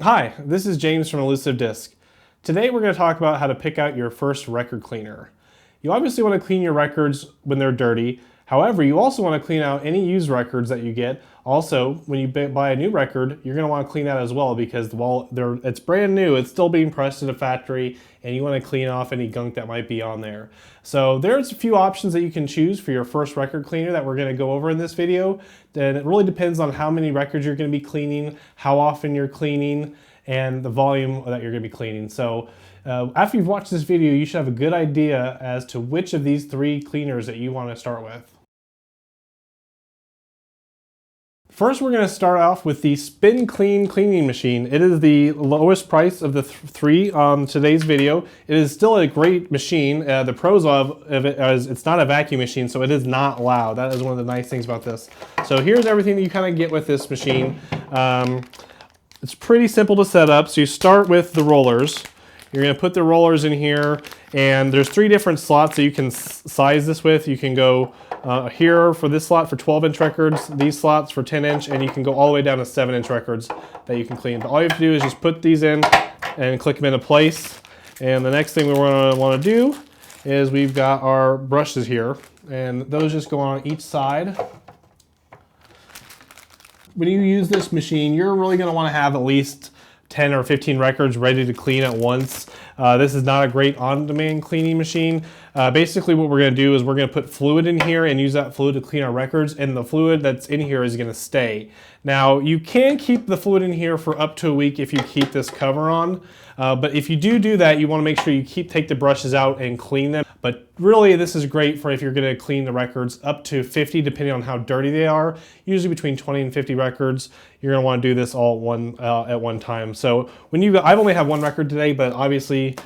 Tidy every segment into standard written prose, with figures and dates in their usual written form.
Hi, this is James from Elusive Disc. Today we're going to talk about how to pick out your first record cleaner. You obviously want to clean your records when they're dirty. However, you also want to clean out any used records that you get. Also, when you buy a new record, you're going to want to clean that as well because while it's brand new, it's still being pressed in a factory and you want to clean off any gunk that might be on there. So there's a few options that you can choose for your first record cleaner that we're going to go over in this video. And it really depends on how many records you're going to be cleaning, how often you're cleaning, and the volume that you're going to be cleaning. So after you've watched this video, you should have a good idea as to which of these three cleaners that you want to start with. First, we're going to start off with the Spin Clean cleaning machine. It is the lowest price of the three on today's video. It is still a great machine. The pros of it is it's not a vacuum machine, so it is not loud. That is one of the nice things about this. So here's everything that you kind of get with this machine. It's pretty simple to set up. So you start with the rollers. You're going to put the rollers in here, and there's three different slots that you can size this with. You can go here for this slot for 12-inch records, these slots for 10-inch, and you can go all the way down to 7-inch records that you can clean. But all you have to do is just put these in and click them into place. And the next thing we want to do is we've got our brushes here, and those just go on each side. When you use this machine, you're really going to want to have at least 10 or 15 records ready to clean at once. This is not a great on-demand cleaning machine. Basically what we're going to do is we're going to put fluid in here and use that fluid to clean our records, and the fluid that's in here is going to stay. Now you can keep the fluid in here for up to a week if you keep this cover on, but if you do that, you want to make sure you take the brushes out and clean them. But really this is great for if you're going to clean the records up to 50 depending on how dirty they are. Usually between 20 and 50 records. You're going to want to do this all at one time. So I've only have one record today, but obviously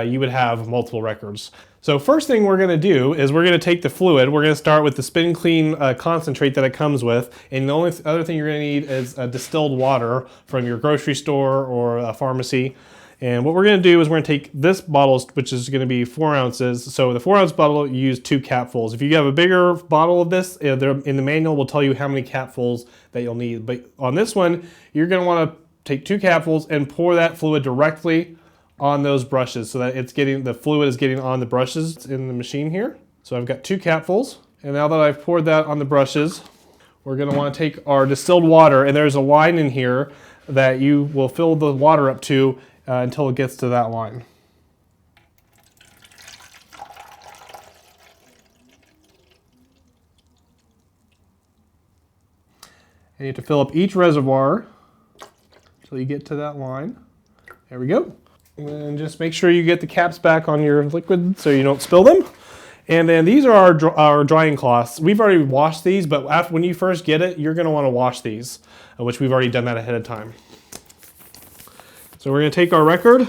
you would have multiple records. So first thing we're going to do is we're going to take the fluid. We're going to start with the Spin Clean concentrate that it comes with. And the only other thing you're going to need is distilled water from your grocery store or a pharmacy. And what we're going to do is we're going to take this bottle, which is going to be 4 ounces. So the 4-ounce bottle, you use 2 capfuls. If you have a bigger bottle of this, in the manual will tell you how many capfuls that you'll need. But on this one, you're going to want to take 2 capfuls and pour that fluid directly on those brushes so that the fluid is getting on the brushes in the machine here. So I've got 2 capfuls. And now that I've poured that on the brushes, we're going to want to take our distilled water, and there's a line in here that you will fill the water up to until it gets to that line. And you have to fill up each reservoir until you get to that line. There we go. And then just make sure you get the caps back on your liquid so you don't spill them. And then these are our drying cloths. We've already washed these, but when you first get it, you're going to want to wash these, which we've already done that ahead of time. So we're going to take our record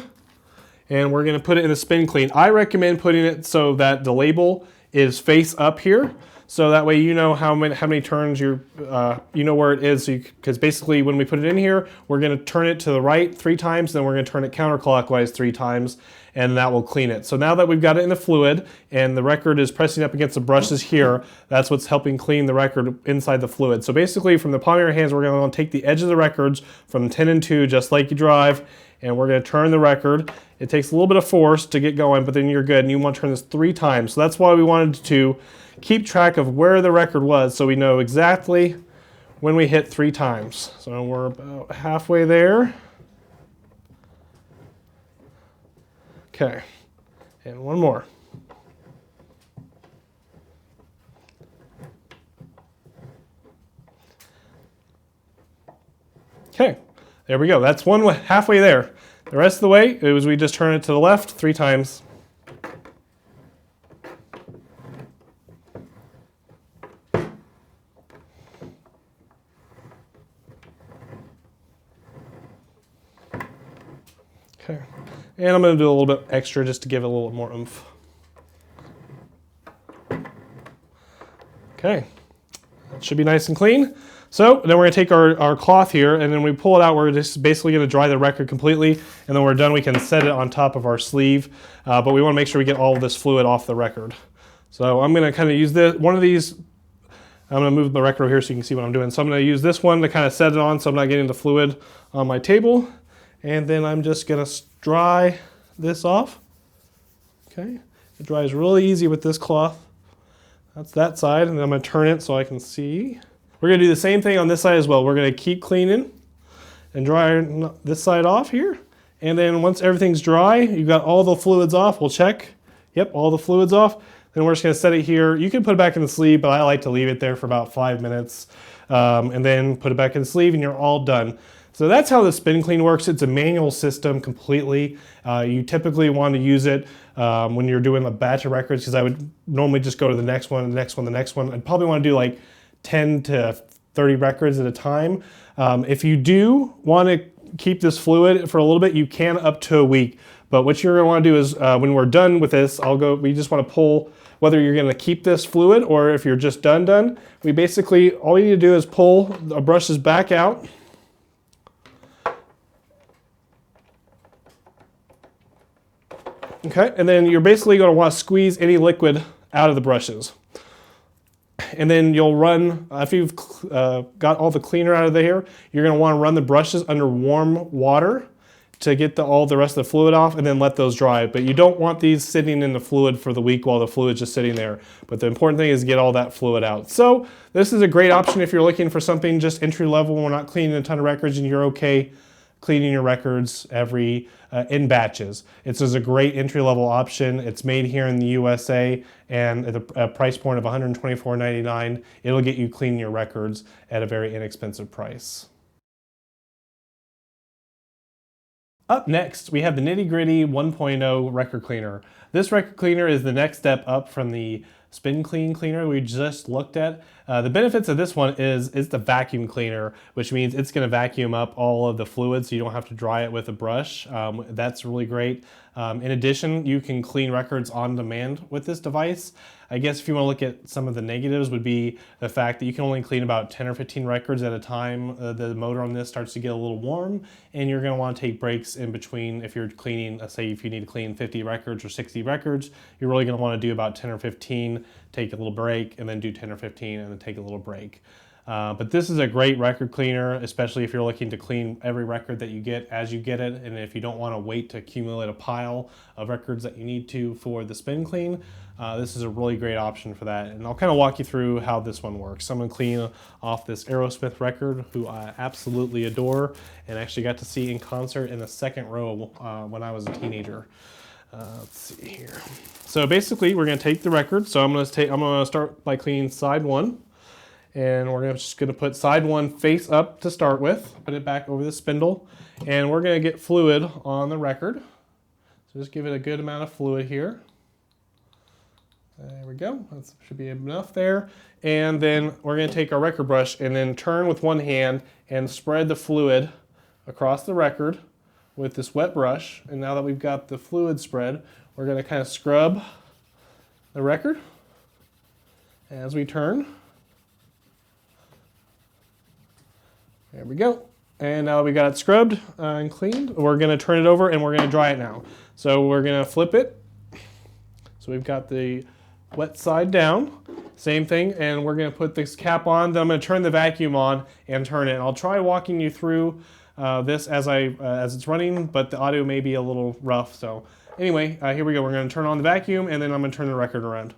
and we're going to put it in a Spin Clean. I recommend putting it so that the label is face up here, so that way you know how many turns you know where it is. Because basically when we put it in here, we're going to turn it to the right 3 times, then we're going to turn it counterclockwise 3 times, and that will clean it. So now that we've got it in the fluid and the record is pressing up against the brushes here, that's what's helping clean the record inside the fluid. So basically from the palm of your hands, we're going to take the edge of the records from 10 and 2, just like you drive, and we're going to turn the record. It takes a little bit of force to get going, but then you're good, and you want to turn this 3 times. So that's why we wanted to keep track of where the record was so we know exactly when we hit 3 times. So we're about halfway there. Okay, and one more. Okay, there we go. That's halfway there. The rest of the way, we just turn it to the left 3 times. Okay, and I'm going to do a little bit extra just to give it a little more oomph. Okay, that should be nice and clean. So then we're going to take our cloth here, and then we pull it out. We're just basically going to dry the record completely, and then we're done. We can set it on top of our sleeve, but we want to make sure we get all of this fluid off the record. So I'm going to kind of use one of these. I'm going to move the record over here so you can see what I'm doing. So I'm going to use this one to kind of set it on so I'm not getting the fluid on my table. And then I'm just gonna dry this off. Okay, it dries really easy with this cloth. That's that side, and then I'm gonna turn it so I can see. We're gonna do the same thing on this side as well. We're gonna keep cleaning and dry this side off here. And then once everything's dry, you've got all the fluids off, we'll check. Yep, all the fluids off. Then we're just gonna set it here. You can put it back in the sleeve, but I like to leave it there for about 5 minutes. And then put it back in the sleeve and you're all done. So that's how the spin clean works. It's a manual system completely. You typically want to use it when you're doing a batch of records, because I would normally just go to the next one, the next one, the next one. I'd probably want to do like 10 to 30 records at a time. If you do want to keep this fluid for a little bit, you can up to a week. But what you're going to want to do is when we're done with this, we just want to pull, whether you're going to keep this fluid or if you're just done, we basically, all you need to do is pull the brushes back out. Okay, and then you're basically going to want to squeeze any liquid out of the brushes. And then you'll run, after you've got all the cleaner out of there, you're going to want to run the brushes under warm water to get all the rest of the fluid off, and then let those dry. But you don't want these sitting in the fluid for the week while the fluid's just sitting there. But the important thing is get all that fluid out. So this is a great option if you're looking for something just entry level. We're not cleaning a ton of records and you're okay cleaning your records in batches. It's just a great entry-level option. It's made here in the USA, and at a price point of $124.99, it'll get you cleaning your records at a very inexpensive price. Up next, we have the Nitty Gritty 1.0 record cleaner. This record cleaner is the next step up from the spin clean cleaner we just looked at. The benefits of this one is it's the vacuum cleaner, which means it's going to vacuum up all of the fluids so you don't have to dry it with a brush. That's really great. In addition, you can clean records on demand with this device. I guess if you want to look at some of the negatives would be the fact that you can only clean about 10 or 15 records at a time. The motor on this starts to get a little warm, and you're going to want to take breaks in between. If you're cleaning, let's say if you need to clean 50 records or 60 records, you're really going to want to do about 10 or 15, take a little break, and then do 10 or 15 and then take a little break. But this is a great record cleaner, especially if you're looking to clean every record that you get as you get it, and if you don't want to wait to accumulate a pile of records that you need to for the spin clean. This is a really great option for that, and I'll kind of walk you through how this one works. I'm going to clean off this Aerosmith record, who I absolutely adore, and actually got to see in concert in the second row when I was a teenager. Let's see here. So basically, we're going to take the record. So I'm going to start by cleaning side one. And we're just going to put side one face up to start with, put it back over the spindle, and we're going to get fluid on the record. So just give it a good amount of fluid here. There we go, that should be enough there. And then we're going to take our record brush and then turn with one hand and spread the fluid across the record with this wet brush. And now that we've got the fluid spread, we're going to kind of scrub the record as we turn. There we go. And now we got it scrubbed and cleaned. We're going to turn it over and we're going to dry it now. So we're going to flip it. So we've got the wet side down. Same thing. And we're going to put this cap on. Then I'm going to turn the vacuum on and turn it. I'll try walking you through this as it's running, but the audio may be a little rough. So anyway, here we go. We're going to turn on the vacuum and then I'm going to turn the record around.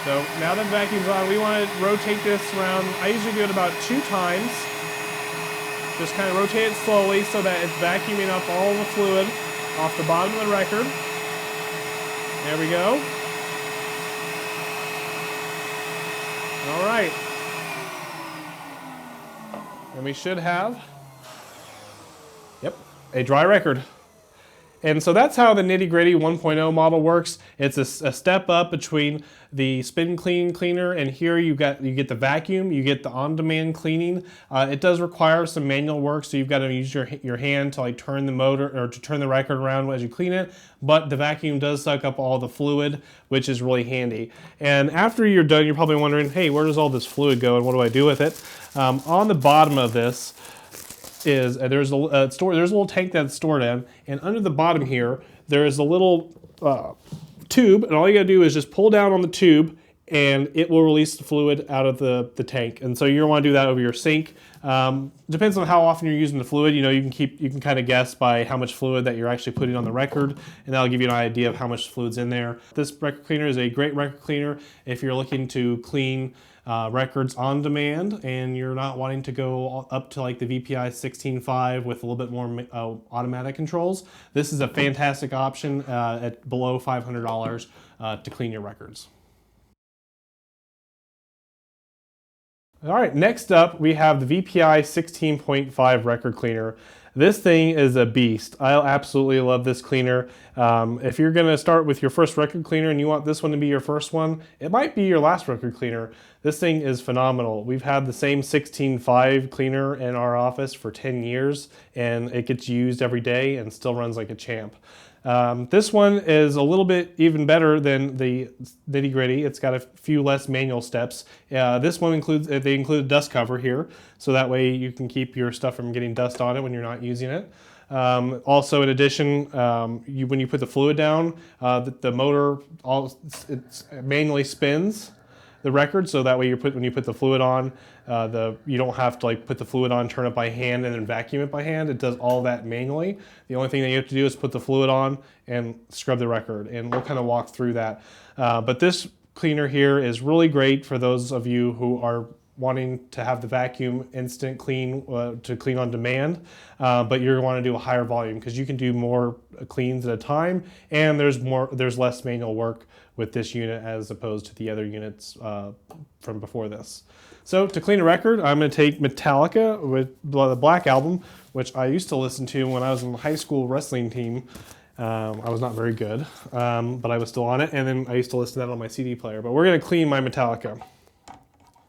So now that the vacuum's on, we want to rotate this around. I usually do it about 2 times. Just kind of rotate it slowly so that it's vacuuming up all the fluid off the bottom of the record. There we go. All right. And we should have, a dry record. And so that's how the Nitty Gritty 1.0 model works. It's a step up between the spin clean cleaner, and here you get the vacuum, you get the on-demand cleaning. It does require some manual work, so you've got to use your hand to like turn the motor or to turn the record around as you clean it. But the vacuum does suck up all the fluid, which is really handy. And after you're done, you're probably wondering, hey, where does all this fluid go and what do I do with it? On the bottom of this is there's a little tank that's stored in, and under the bottom here there is a little tube, and all you gotta do is just pull down on the tube and it will release the fluid out of the tank. And so you're gonna wanna do that over your sink. Depends on how often you're using the fluid. You know, you can kind of guess by how much fluid that you're actually putting on the record, and that'll give you an idea of how much fluid's in there. This record cleaner is a great record cleaner if you're looking to clean records on demand and you're not wanting to go up to like the VPI 16.5 with a little bit more automatic controls. This is a fantastic option at below $500 to clean your records. All right, next up we have the VPI 16.5 record cleaner. This thing is a beast. I absolutely love this cleaner. If you're gonna start with your first record cleaner and you want this one to be your first one, it might be your last record cleaner. This thing is phenomenal. We've had the same 16.5 cleaner in our office for 10 years and it gets used every day and still runs like a champ. This one is a little bit even better than the Nitty Gritty. It's got a few less manual steps. This one they include a dust cover here, so that way you can keep your stuff from getting dust on it when you're not using it. Also, in addition, when you put the fluid down, the motor it manually spins the record, so that way when you put the fluid on, you don't have to like put the fluid on, turn it by hand, and then vacuum it by hand. It does all that manually. The only thing that you have to do is put the fluid on and scrub the record, and we'll kind of walk through that. But this cleaner here is really great for those of you who are wanting to have the vacuum instant clean to clean on demand, but you're want to do a higher volume because you can do more cleans at a time, and there's less manual work with this unit as opposed to the other units from before this. So to clean a record, I'm going to take Metallica with the Black Album, which I used to listen to when I was in the high school wrestling team. I was not very good, but I was still on it, and then I used to listen to that on my CD player. But we're going to clean my Metallica.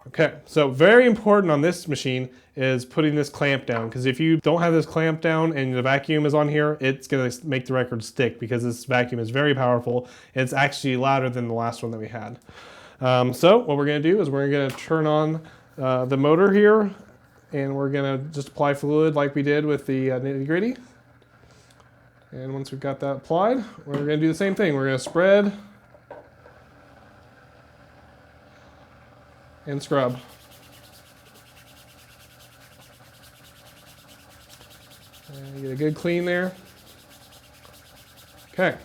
Okay, so very important on this machine is putting this clamp down, because if you don't have this clamp down and the vacuum is on here, it's going to make the record stick because this vacuum is very powerful. It's actually louder than the last one that we had. So what we're going to do is we're going to turn on the motor here, and we're going to just apply fluid like we did with the Nitty Gritty. And once we've got that applied, we're going to do the same thing. We're going to spread and scrub. And get a good clean there. Okay.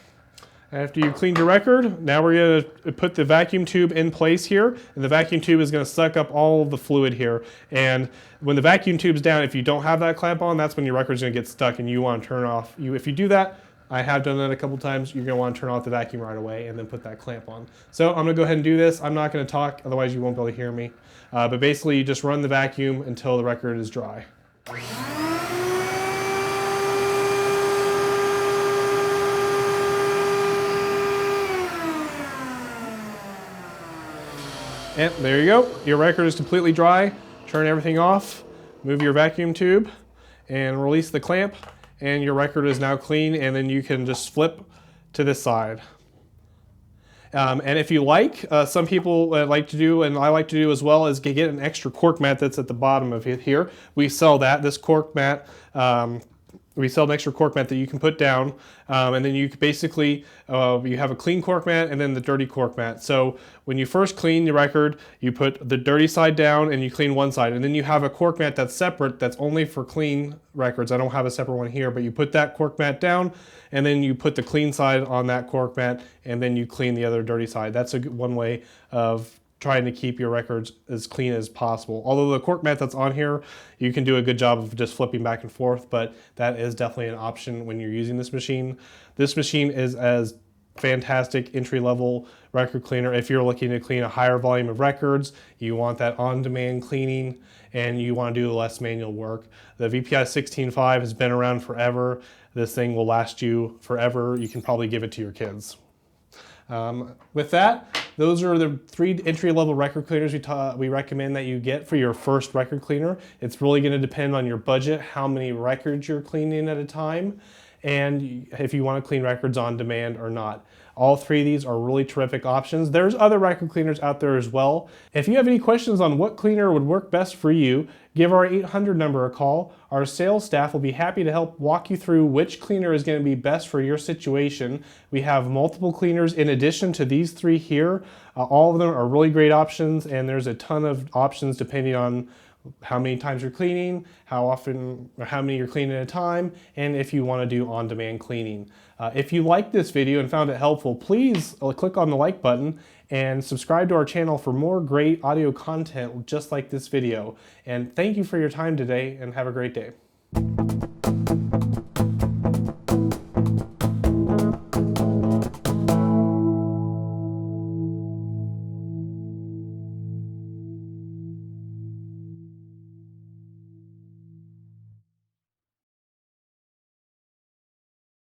After you cleaned your record, now we're going to put the vacuum tube in place here, and the vacuum tube is going to suck up all of the fluid here. And when the vacuum tube's down, if you don't have that clamp on, that's when your record's going to get stuck and you want to turn off. If you do that, I have done that a couple times, you're going to want to turn off the vacuum right away and then put that clamp on. So I'm going to go ahead and do this. I'm not going to talk, otherwise you won't be able to hear me. But basically you just run the vacuum until the record is dry. And there you go. Your record is completely dry. Turn everything off, move your vacuum tube, and release the clamp, and your record is now clean, and then you can just flip to this side. And if you like, some people like to do, and I like to do as well, is get an extra cork mat that's at the bottom of it here. We sell that. This cork mat, we sell an extra cork mat that you can put down, and then you basically, you have a clean cork mat and then the dirty cork mat. So when you first clean the record, you put the dirty side down and you clean one side, and then you have a cork mat that's separate, that's only for clean records. I don't have a separate one here, but you put that cork mat down, and then you put the clean side on that cork mat, and then you clean the other dirty side. That's one way of trying to keep your records as clean as possible. Although the cork mat that's on here, you can do a good job of just flipping back and forth, but that is definitely an option when you're using this machine. This machine is as fantastic entry-level record cleaner if you're looking to clean a higher volume of records, you want that on-demand cleaning, and you want to do less manual work. The VPI 16.5 has been around forever. This thing will last you forever. You can probably give it to your kids. With that, those are the 3 entry-level record cleaners we recommend that you get for your first record cleaner. It's really going to depend on your budget, how many records you're cleaning at a time, and if you want to clean records on demand or not. All three of these are really terrific options. There's other record cleaners out there as well. If you have any questions on what cleaner would work best for you, give our 800 number a call. Our sales staff will be happy to help walk you through which cleaner is going to be best for your situation. We have multiple cleaners in addition to these three here. All of them are really great options, and there's a ton of options depending on how many times you're cleaning, how often or how many you're cleaning at a time, and if you want to do on-demand cleaning. If you liked this video and found it helpful, please click on the like button and subscribe to our channel for more great audio content just like this video. And thank you for your time today, and have a great day.